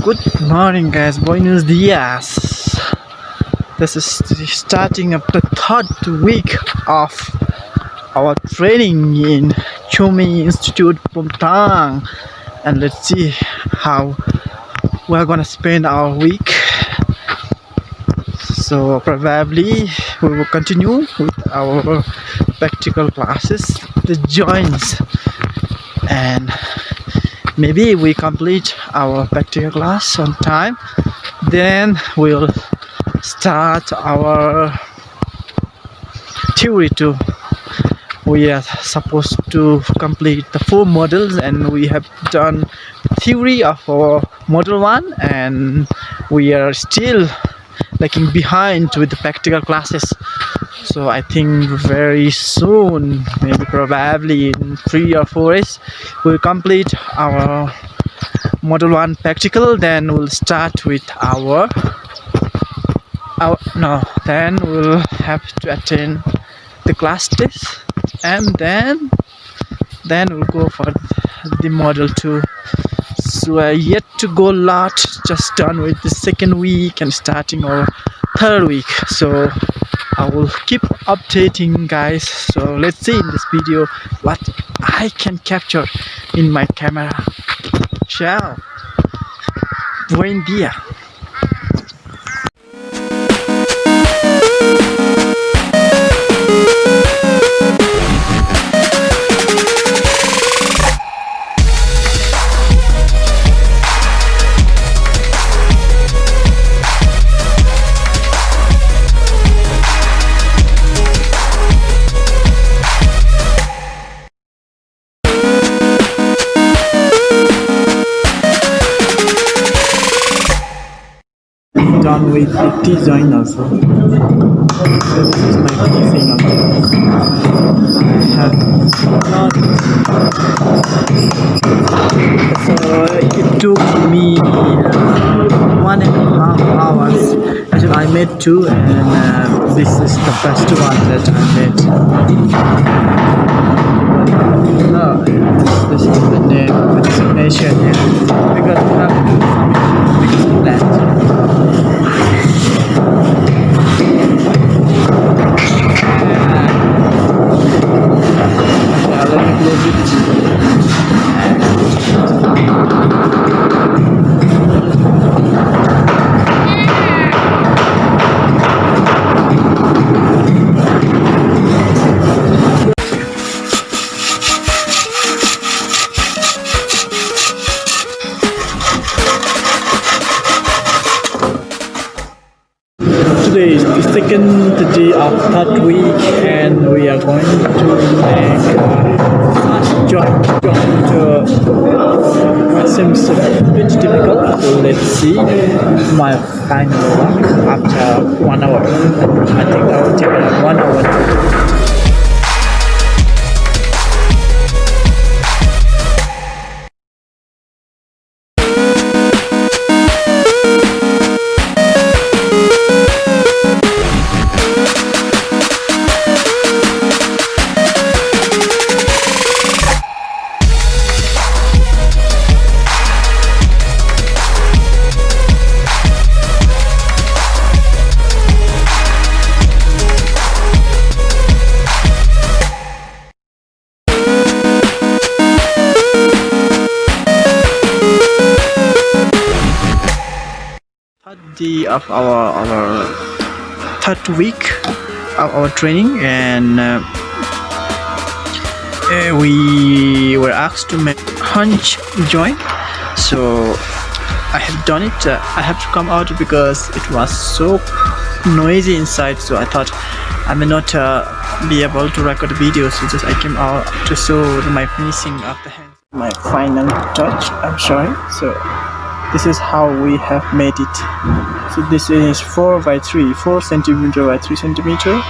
Good morning, guys. Buenos dias. This is the starting of the third week of our training in Chumey Institute, Bumthang, and let's see how we're gonna spend our week. So probably we will continue with our practical classes, the joints, and maybe we complete our practical class on time. Then we'll start our theory too. We are supposed to complete the 4 modules, and we have done theory of our module 1, and we are still lagging behind with the practical classes. So I think very soon, maybe probably in 3 or 4 days, we'll complete our module 1 practical. Then we'll start with then we'll have to attend the class test, and then we'll go for the module 2. So we're yet to go a lot, just done with the 2nd week and starting our 3rd week. So I will keep updating, guys. So let's see in this video what I can capture in my camera. Ciao. Buen dia. Done with the T-joint also. So this is my finishing of it. I have done. So it took me 1.5 hours. Actually I made 2, and this is the first one that I made. This is the name of the destination here, because we have to do something because of that. Let me close it. Today is the 2nd day of 3rd week, and we are going to make fast joint. It seems a bit difficult, so let's see my final work after 1 hour. I think I will take around 1 hour to do it. Day of our 3rd week of our training, and we were asked to make hunch joint. So I have done it. I have to come out because it was so noisy inside, so I thought I may not be able to record the video, so just I came out to show my finishing of the hand. My final touch, I'm showing. So this is how we have made it. So this is 4 centimeter by 3 centimeter,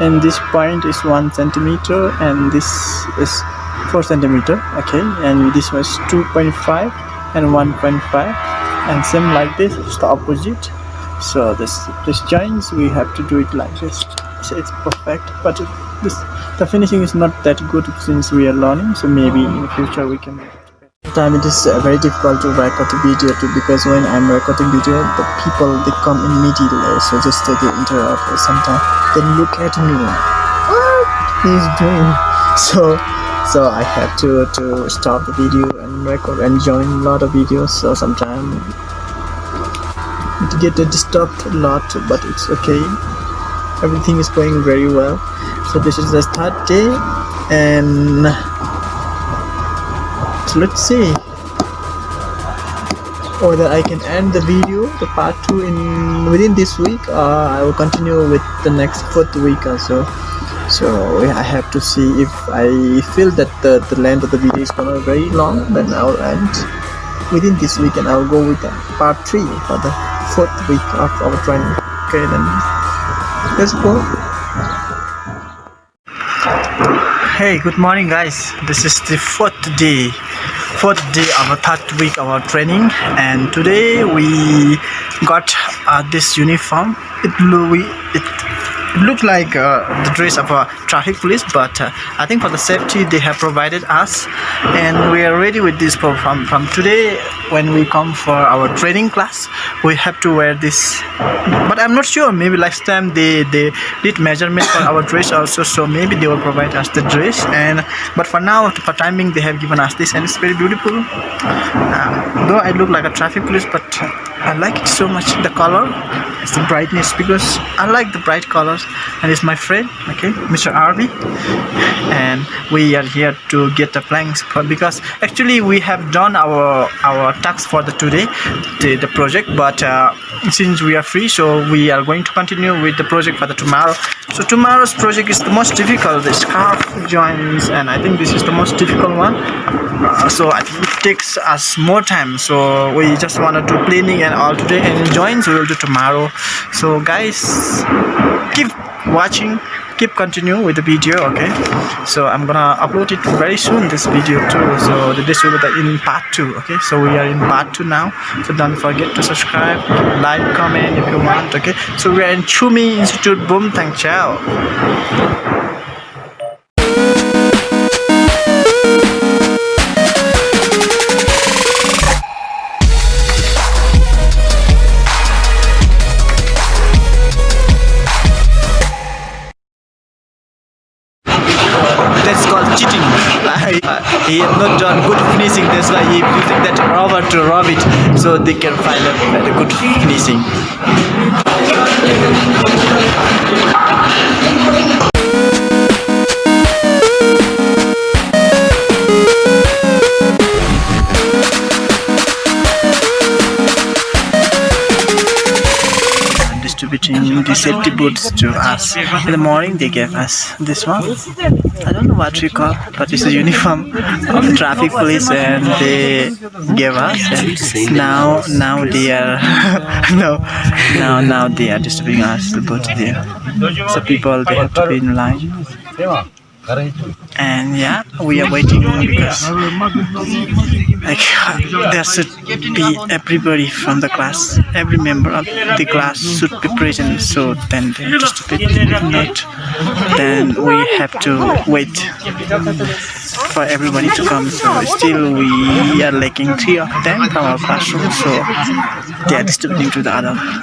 and this point is 1 centimeter, and this is 4 centimeter. Okay, and this was 2.5 and 1.5, and same like this, it's the opposite. So this joints, we have to do it like this. So it's perfect, but the finishing is not that good since we are learning. So maybe in the future we can make it better. sometimes it is very difficult to record a video too, because when I'm recording video, the people they come in middle, so just they interrupt. Sometimes they look at me like, what he's doing. So I have to stop the video and record and join a lot of videos. So sometimes it get disturbed a lot, but it's okay. Everything is going very well. So this is the third day, and so let's see whether I can end the video, the part 2 within this week, or I will continue with the next 4th week also. So I have to see. If I feel that the length of the video is gonna be very long, then I'll end within this week and I'll go with the part 3 for the 4th week of our training. Okay, then let's go. Hey, good morning guys. This is the fourth day of our 3rd week of our training, and today we got this uniform. It looked like the dress of a traffic police, but I think for the safety they have provided us, and we are ready with this from today. When we come for our training class, we have to wear this, but I'm not sure, maybe last time they did measurement for our dress also, so maybe they will provide us the dress. But for now, for timing, they have given us this, and it's very beautiful. Though I look like a traffic police, but I like it so much. The color, it's the brightness, because I like the bright colors. And it's my friend, okay, Mr. RV, and we are here to get the planks because actually we have done our tasks for the today, the project, but since we are free, so we are going to continue with the project for the tomorrow. So tomorrow's project is the most difficult, the scarf joints, and I think this is the most difficult one. So I think it takes us more time, so we just want to do planing and all today, and joints we will do tomorrow. So guys, keep watching, keep continue with the video, okay? So I'm gonna upload it very soon, this video too, so this will be in part 2, okay? So we are in part 2 now, so don't forget to subscribe, like, comment if you want, okay? So we are in Chumey Institute, Bumthang. Ciao. That's called cheating. He had not done good finishing, that's why he using that rubber to rub it, so they can find a good finishing. Distributing the safety boots to us. In the morning they gave us this one. I don't know what we call, but it's a uniform of the traffic police, and they gave us. And now they are now they are distributing us the boots there. So people, they have to be in line. And yeah, we are waiting because like there should be everybody from the class, every member of the class should be present, so then they distribute. If not, then we have to wait for everybody to come. So still we are lacking 3 of them from our classroom, so they are distributing to the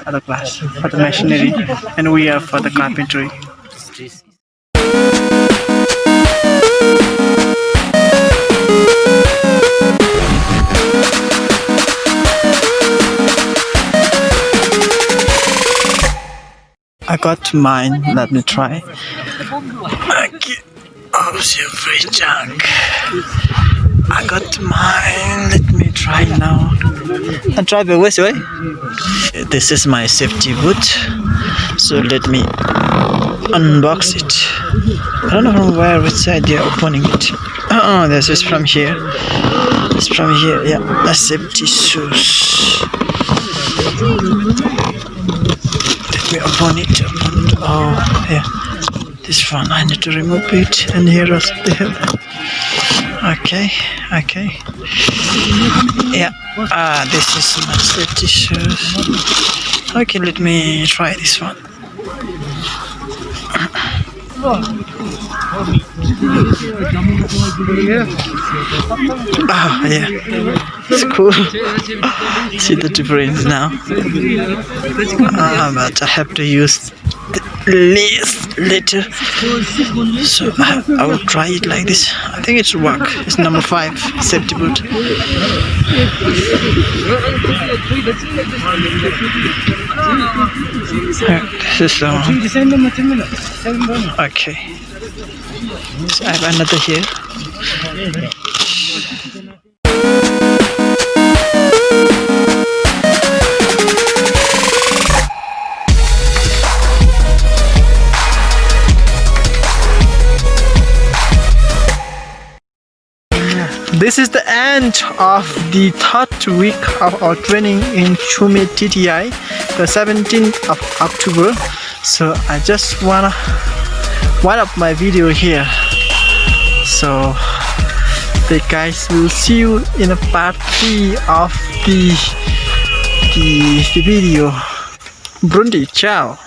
other class for the machinery, and we are for the carpentry. I got mine, let me try. Okay. Oh, so very junk. I got mine, let me try now. And try the way. This is my safety boot, so let me unbox it. I don't know from which side they are opening it. Oh, this is from here. It's from here, yeah. The safety shoes. Let me open it. Oh, yeah. This one, I need to remove it. And here also they have. Okay. Yeah. This is my safety shoes. Okay, let me try this one. Ah, yeah, it's cool. See the difference now. But I have to use the least little, so I will try it like this. I think it's work. It's number 5 safety boot. This is okay. So I have another here. This is the end of the 3rd week of our training in Chumey TTI, the 17th of October. So I just wanna wind up my video here. So the guys will see you in a part 3 of the video. Burundi, ciao.